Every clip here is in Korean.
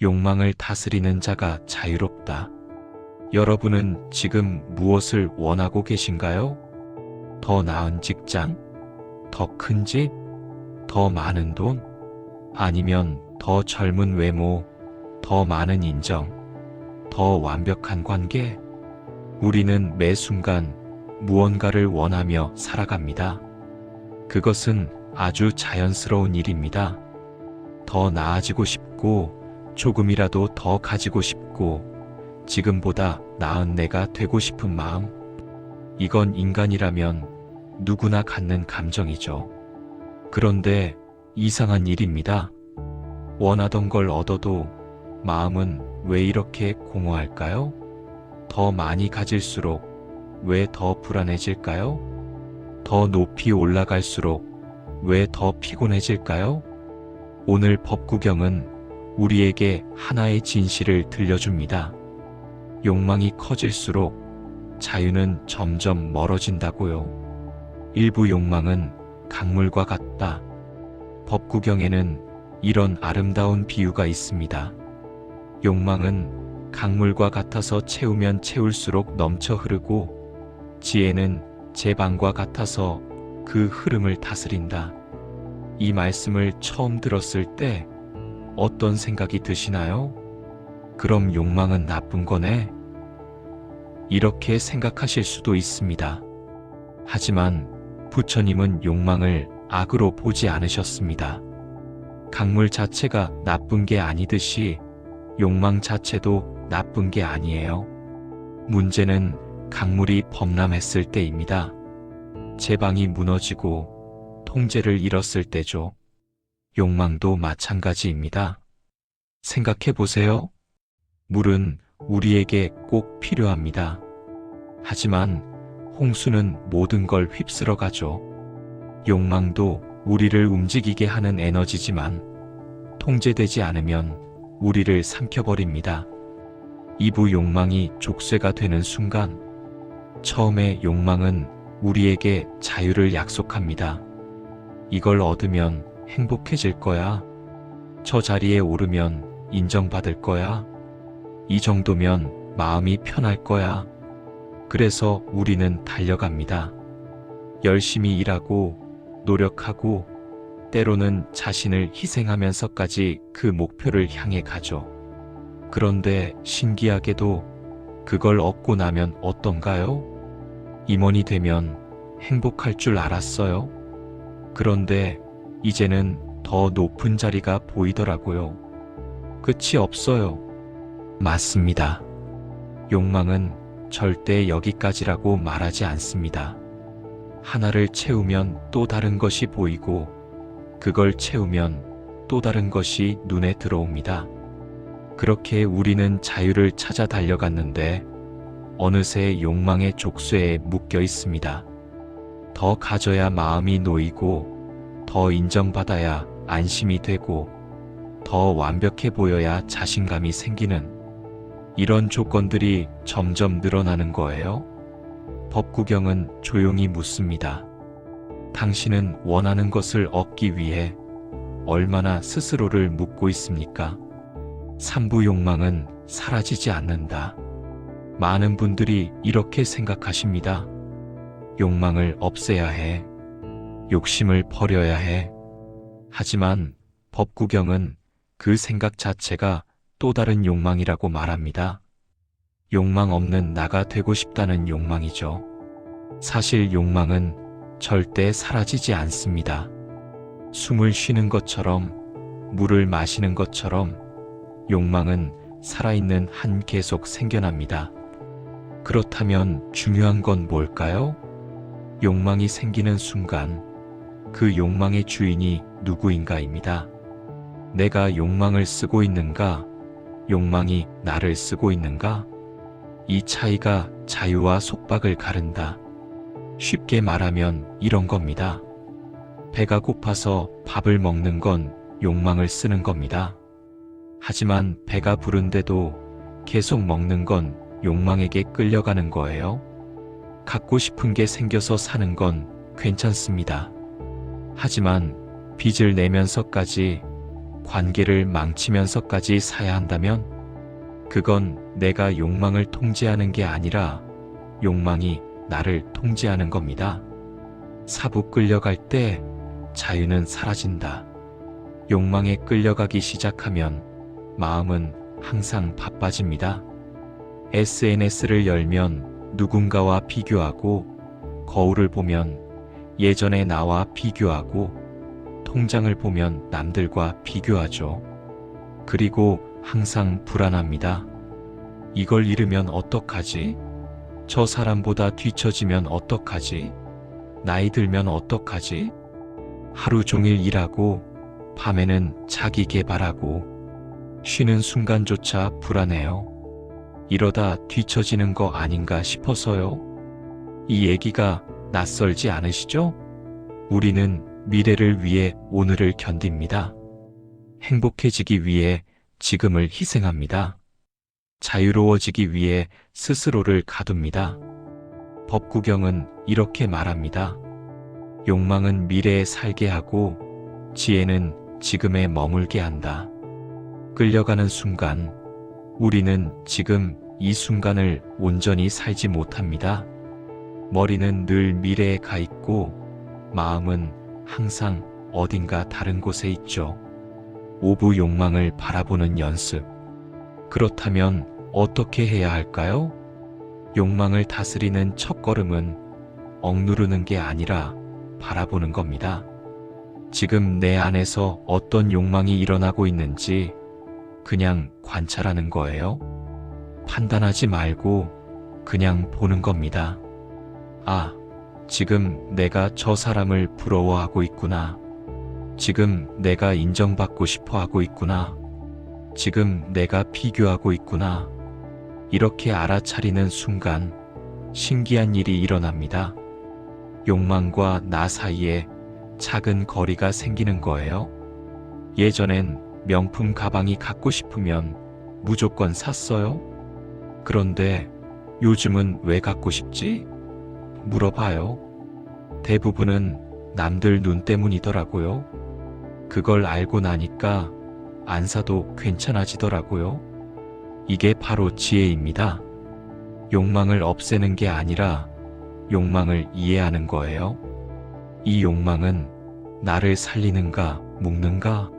욕망을 다스리는 자가 자유롭다. 여러분은 지금 무엇을 원하고 계신가요? 더 나은 직장? 더 큰 집? 더 많은 돈? 아니면 더 젊은 외모? 더 많은 인정? 더 완벽한 관계? 우리는 매 순간 무언가를 원하며 살아갑니다. 그것은 아주 자연스러운 일입니다. 더 나아지고 싶고, 조금이라도 더 가지고 싶고, 지금보다 나은 내가 되고 싶은 마음. 이건 인간이라면 누구나 갖는 감정이죠. 그런데 이상한 일입니다. 원하던 걸 얻어도 마음은 왜 이렇게 공허할까요? 더 많이 가질수록 왜 더 불안해질까요? 더 높이 올라갈수록 왜 더 피곤해질까요? 오늘 법구경은 우리에게 하나의 진실을 들려줍니다. 욕망이 커질수록 자유는 점점 멀어진다고요. 일부 욕망은 강물과 같다. 법구경에는 이런 아름다운 비유가 있습니다. 욕망은 강물과 같아서 채우면 채울수록 넘쳐 흐르고, 지혜는 제방과 같아서 그 흐름을 다스린다. 이 말씀을 처음 들었을 때 어떤 생각이 드시나요? 그럼 욕망은 나쁜 거네? 이렇게 생각하실 수도 있습니다. 하지만 부처님은 욕망을 악으로 보지 않으셨습니다. 강물 자체가 나쁜 게 아니듯이 욕망 자체도 나쁜 게 아니에요. 문제는 강물이 범람했을 때입니다. 제방이 무너지고 통제를 잃었을 때죠. 욕망도 마찬가지입니다. 생각해 보세요. 물은 우리에게 꼭 필요합니다. 하지만 홍수는 모든 걸 휩쓸어 가죠. 욕망도 우리를 움직이게 하는 에너지지만 통제되지 않으면 우리를 삼켜버립니다. 이부 욕망이 족쇄가 되는 순간, 처음에 욕망은 우리에게 자유를 약속합니다. 이걸 얻으면 행복해질 거야. 저 자리에 오르면 인정받을 거야. 이 정도면 마음이 편할 거야. 그래서 우리는 달려갑니다. 열심히 일하고 노력하고 때로는 자신을 희생하면서까지 그 목표를 향해 가죠. 그런데 신기하게도 그걸 얻고 나면 어떤가요? 임원이 되면 행복할 줄 알았어요. 그런데 이제는 더 높은 자리가 보이더라고요. 끝이 없어요. 맞습니다. 욕망은 절대 여기까지라고 말하지 않습니다. 하나를 채우면 또 다른 것이 보이고, 그걸 채우면 또 다른 것이 눈에 들어옵니다. 그렇게 우리는 자유를 찾아 달려갔는데 어느새 욕망의 족쇄에 묶여 있습니다. 더 가져야 마음이 놓이고, 더 인정받아야 안심이 되고, 더 완벽해 보여야 자신감이 생기는 이런 조건들이 점점 늘어나는 거예요. 법구경은 조용히 묻습니다. 당신은 원하는 것을 얻기 위해 얼마나 스스로를 묻고 있습니까? 삼부 욕망은 사라지지 않는다. 많은 분들이 이렇게 생각하십니다. 욕망을 없애야 해. 욕심을 버려야 해. 하지만 법구경은 그 생각 자체가 또 다른 욕망이라고 말합니다. 욕망 없는 나가 되고 싶다는 욕망이죠. 사실 욕망은 절대 사라지지 않습니다. 숨을 쉬는 것처럼, 물을 마시는 것처럼 욕망은 살아있는 한 계속 생겨납니다. 그렇다면 중요한 건 뭘까요? 욕망이 생기는 순간 그 욕망의 주인이 누구인가입니다. 내가 욕망을 쓰고 있는가? 욕망이 나를 쓰고 있는가? 이 차이가 자유와 속박을 가른다. 쉽게 말하면 이런 겁니다. 배가 고파서 밥을 먹는 건 욕망을 쓰는 겁니다. 하지만 배가 부른데도 계속 먹는 건 욕망에게 끌려가는 거예요. 갖고 싶은 게 생겨서 사는 건 괜찮습니다. 하지만 빚을 내면서까지 관계를 망치면서까지 사야 한다면 그건 내가 욕망을 통제하는 게 아니라 욕망이 나를 통제하는 겁니다. 사부 끌려갈 때 자유는 사라진다. 욕망에 끌려가기 시작하면 마음은 항상 바빠집니다. SNS를 열면 누군가와 비교하고, 거울을 보면 예전의 나와 비교하고, 통장을 보면 남들과 비교하죠. 그리고 항상 불안합니다. 이걸 잃으면 어떡하지? 저 사람보다 뒤처지면 어떡하지? 나이 들면 어떡하지? 하루 종일 일하고 밤에는 자기 개발하고 쉬는 순간조차 불안해요. 이러다 뒤처지는 거 아닌가 싶어서요. 이 얘기가 낯설지 않으시죠? 우리는 미래를 위해 오늘을 견딥니다. 행복해지기 위해 지금을 희생합니다. 자유로워지기 위해 스스로를 가둡니다. 법구경은 이렇게 말합니다. 욕망은 미래에 살게 하고 지혜는 지금에 머물게 한다. 끌려가는 순간 우리는 지금 이 순간을 온전히 살지 못합니다. 머리는 늘 미래에 가 있고 마음은 항상 어딘가 다른 곳에 있죠. 오부 욕망을 바라보는 연습. 그렇다면 어떻게 해야 할까요? 욕망을 다스리는 첫걸음은 억누르는 게 아니라 바라보는 겁니다. 지금 내 안에서 어떤 욕망이 일어나고 있는지 그냥 관찰하는 거예요. 판단하지 말고 그냥 보는 겁니다. 아, 지금 내가 저 사람을 부러워하고 있구나. 지금 내가 인정받고 싶어 하고 있구나. 지금 내가 비교하고 있구나. 이렇게 알아차리는 순간 신기한 일이 일어납니다. 욕망과 나 사이에 작은 거리가 생기는 거예요. 예전엔 명품 가방이 갖고 싶으면 무조건 샀어요. 그런데 요즘은 왜 갖고 싶지? 물어봐요. 대부분은 남들 눈 때문이더라고요. 그걸 알고 나니까 안 사도 괜찮아지더라고요. 이게 바로 지혜입니다. 욕망을 없애는 게 아니라 욕망을 이해하는 거예요. 이 욕망은 나를 살리는가, 묶는가?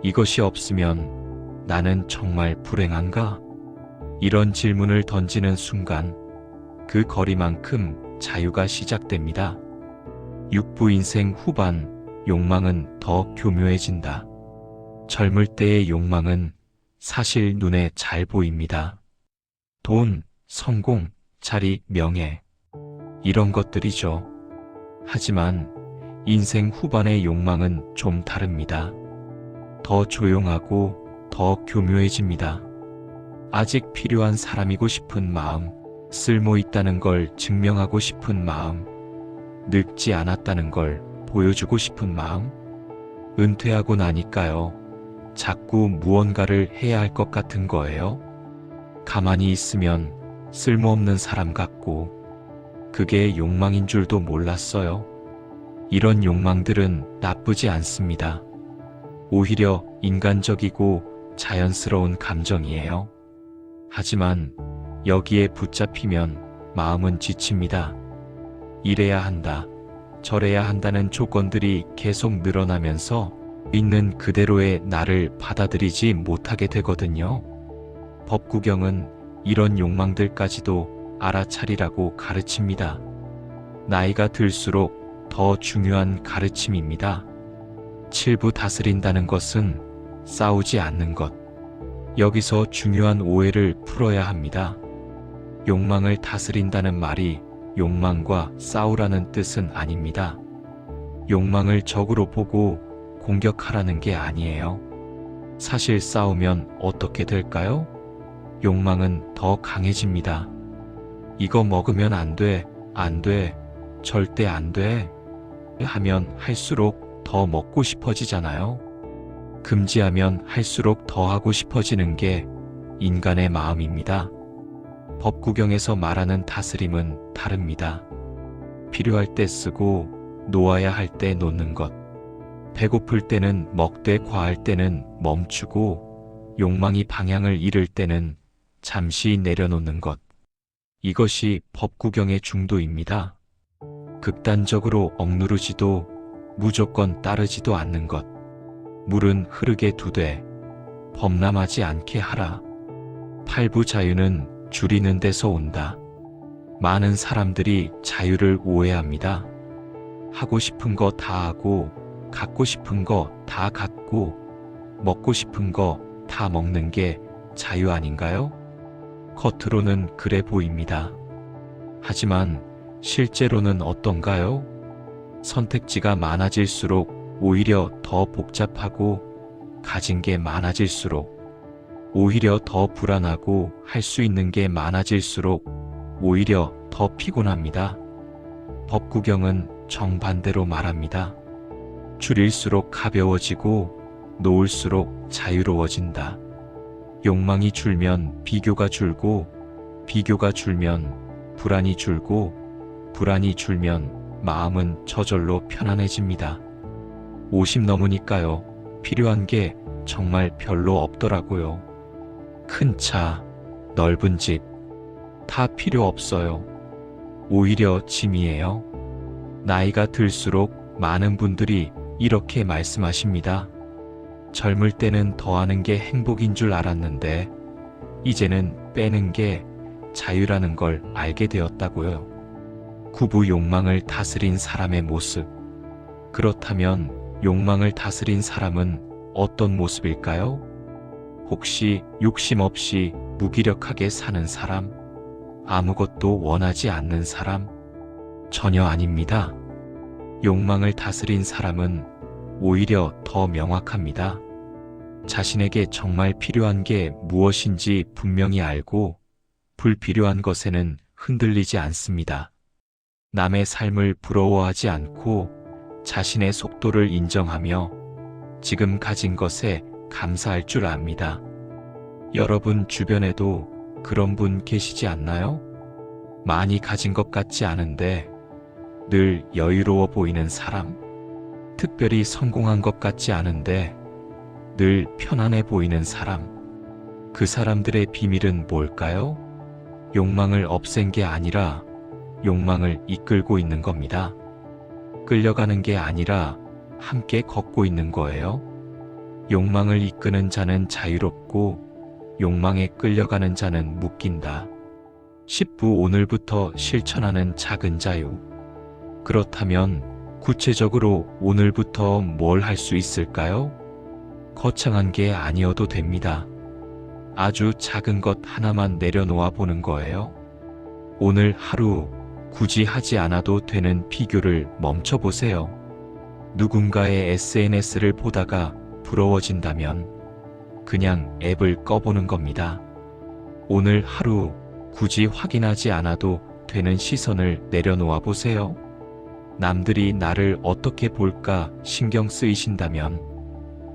이것이 없으면 나는 정말 불행한가? 이런 질문을 던지는 순간 그 거리만큼 자유가 시작됩니다. 육부 인생 후반, 욕망은 더 교묘해진다. 젊을 때의 욕망은 사실 눈에 잘 보입니다. 돈, 성공, 자리, 명예. 이런 것들이죠. 하지만 인생 후반의 욕망은 좀 다릅니다. 더 조용하고 더 교묘해집니다. 아직 필요한 사람이고 싶은 마음, 쓸모 있다는 걸 증명하고 싶은 마음, 늙지 않았다는 걸 보여주고 싶은 마음. 은퇴하고 나니까요. 자꾸 무언가를 해야 할 것 같은 거예요. 가만히 있으면 쓸모없는 사람 같고, 그게 욕망인 줄도 몰랐어요. 이런 욕망들은 나쁘지 않습니다. 오히려 인간적이고 자연스러운 감정이에요. 하지만 여기에 붙잡히면 마음은 지칩니다. 이래야 한다, 저래야 한다는 조건들이 계속 늘어나면서 있는 그대로의 나를 받아들이지 못하게 되거든요. 법구경은 이런 욕망들까지도 알아차리라고 가르칩니다. 나이가 들수록 더 중요한 가르침입니다. 칠부 다스린다는 것은 싸우지 않는 것. 여기서 중요한 오해를 풀어야 합니다. 욕망을 다스린다는 말이 욕망과 싸우라는 뜻은 아닙니다. 욕망을 적으로 보고 공격하라는 게 아니에요. 사실 싸우면 어떻게 될까요? 욕망은 더 강해집니다. 이거 먹으면 안 돼, 안 돼, 절대 안 돼 하면 할수록 더 먹고 싶어지잖아요. 금지하면 할수록 더 하고 싶어지는 게 인간의 마음입니다. 법구경에서 말하는 다스림은 다릅니다. 필요할 때 쓰고 놓아야 할 때 놓는 것. 배고플 때는 먹되 과할 때는 멈추고 욕망이 방향을 잃을 때는 잠시 내려놓는 것. 이것이 법구경의 중도입니다. 극단적으로 억누르지도 무조건 따르지도 않는 것. 물은 흐르게 두되 범람하지 않게 하라. 팔부 자유는 줄이는 데서 온다. 많은 사람들이 자유를 오해합니다. 하고 싶은 거 다 하고, 갖고 싶은 거 다 갖고, 먹고 싶은 거 다 먹는 게 자유 아닌가요? 겉으로는 그래 보입니다. 하지만 실제로는 어떤가요? 선택지가 많아질수록 오히려 더 복잡하고, 가진 게 많아질수록 오히려 더 불안하고, 할 수 있는 게 많아질수록 오히려 더 피곤합니다. 법구경은 정반대로 말합니다. 줄일수록 가벼워지고 놓을수록 자유로워진다. 욕망이 줄면 비교가 줄고, 비교가 줄면 불안이 줄고, 불안이 줄면 마음은 저절로 편안해집니다. 50 넘으니까요. 필요한 게 정말 별로 없더라고요. 큰 차, 넓은 집, 다 필요 없어요. 오히려 짐이에요. 나이가 들수록 많은 분들이 이렇게 말씀하십니다. 젊을 때는 더하는 게 행복인 줄 알았는데, 이제는 빼는 게 자유라는 걸 알게 되었다고요. 구부 욕망을 다스린 사람의 모습. 그렇다면 욕망을 다스린 사람은 어떤 모습일까요? 혹시 욕심 없이 무기력하게 사는 사람? 아무것도 원하지 않는 사람? 전혀 아닙니다. 욕망을 다스린 사람은 오히려 더 명확합니다. 자신에게 정말 필요한 게 무엇인지 분명히 알고 불필요한 것에는 흔들리지 않습니다. 남의 삶을 부러워하지 않고 자신의 속도를 인정하며 지금 가진 것에 감사할 줄 압니다. 여러분 주변에도 그런 분 계시지 않나요? 많이 가진 것 같지 않은데 늘 여유로워 보이는 사람, 특별히 성공한 것 같지 않은데 늘 편안해 보이는 사람. 그 사람들의 비밀은 뭘까요? 욕망을 없앤 게 아니라 욕망을 이끌고 있는 겁니다. 끌려가는 게 아니라 함께 걷고 있는 거예요. 욕망을 이끄는 자는 자유롭고 욕망에 끌려가는 자는 묶인다. 10부 오늘부터 실천하는 작은 자유. 그렇다면 구체적으로 오늘부터 뭘 할 수 있을까요? 거창한 게 아니어도 됩니다. 아주 작은 것 하나만 내려놓아 보는 거예요. 오늘 하루 굳이 하지 않아도 되는 비교를 멈춰보세요. 누군가의 SNS를 보다가 부러워진다면 그냥 앱을 꺼보는 겁니다. 오늘 하루 굳이 확인하지 않아도 되는 시선을 내려놓아 보세요. 남들이 나를 어떻게 볼까 신경 쓰이신다면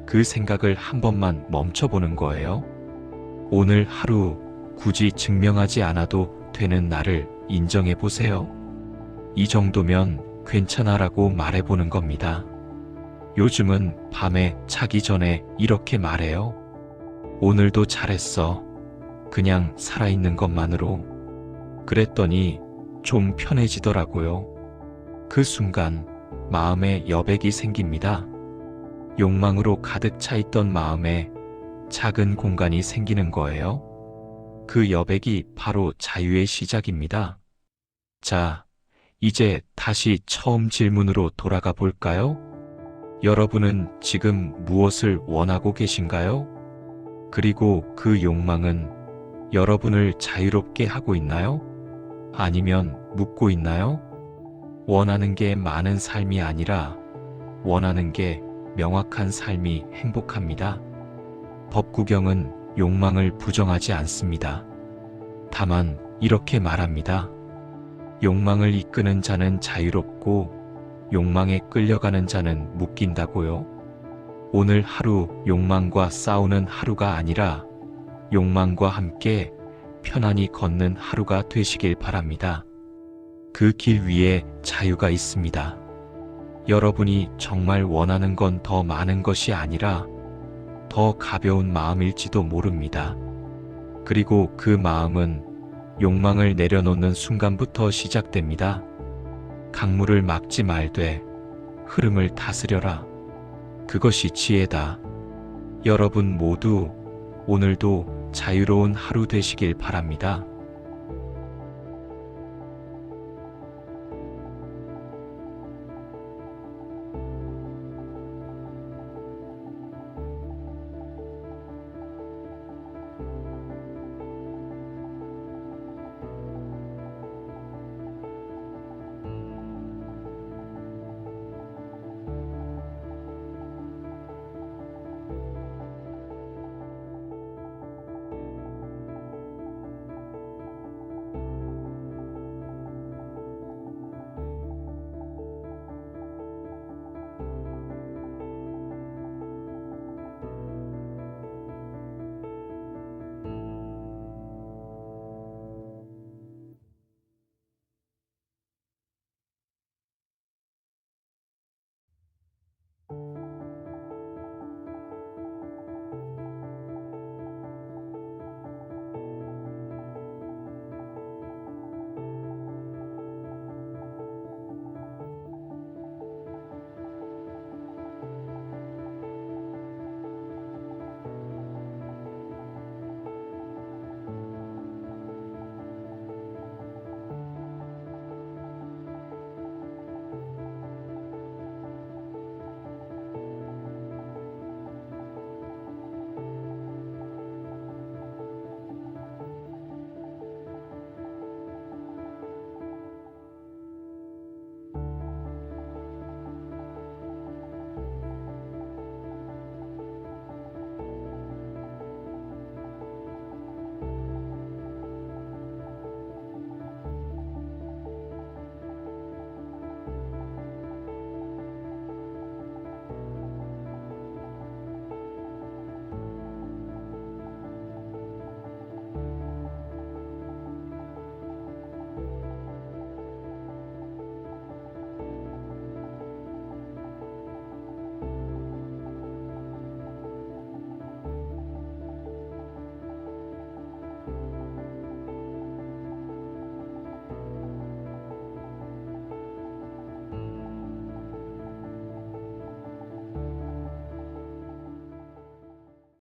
그 생각을 한 번만 멈춰보는 거예요. 오늘 하루 굳이 증명하지 않아도 되는 나를 인정해 보세요. 이 정도면 괜찮아라고 말해보는 겁니다. 요즘은 밤에 자기 전에 이렇게 말해요. 오늘도 잘했어. 그냥 살아있는 것만으로. 그랬더니 좀 편해지더라고요. 그 순간 마음에 여백이 생깁니다. 욕망으로 가득 차 있던 마음에 작은 공간이 생기는 거예요. 그 여백이 바로 자유의 시작입니다. 자, 이제 다시 처음 질문으로 돌아가 볼까요? 여러분은 지금 무엇을 원하고 계신가요? 그리고 그 욕망은 여러분을 자유롭게 하고 있나요? 아니면 묶고 있나요? 원하는 게 많은 삶이 아니라 원하는 게 명확한 삶이 행복합니다. 법구경은 욕망을 부정하지 않습니다. 다만 이렇게 말합니다. 욕망을 이끄는 자는 자유롭고 욕망에 끌려가는 자는 묶인다고요. 오늘 하루 욕망과 싸우는 하루가 아니라 욕망과 함께 편안히 걷는 하루가 되시길 바랍니다. 그 길 위에 자유가 있습니다. 여러분이 정말 원하는 건 더 많은 것이 아니라 더 가벼운 마음일지도 모릅니다. 그리고 그 마음은 욕망을 내려놓는 순간부터 시작됩니다. 강물을 막지 말되 흐름을 다스려라. 그것이 지혜다. 여러분 모두 오늘도 자유로운 하루 되시길 바랍니다.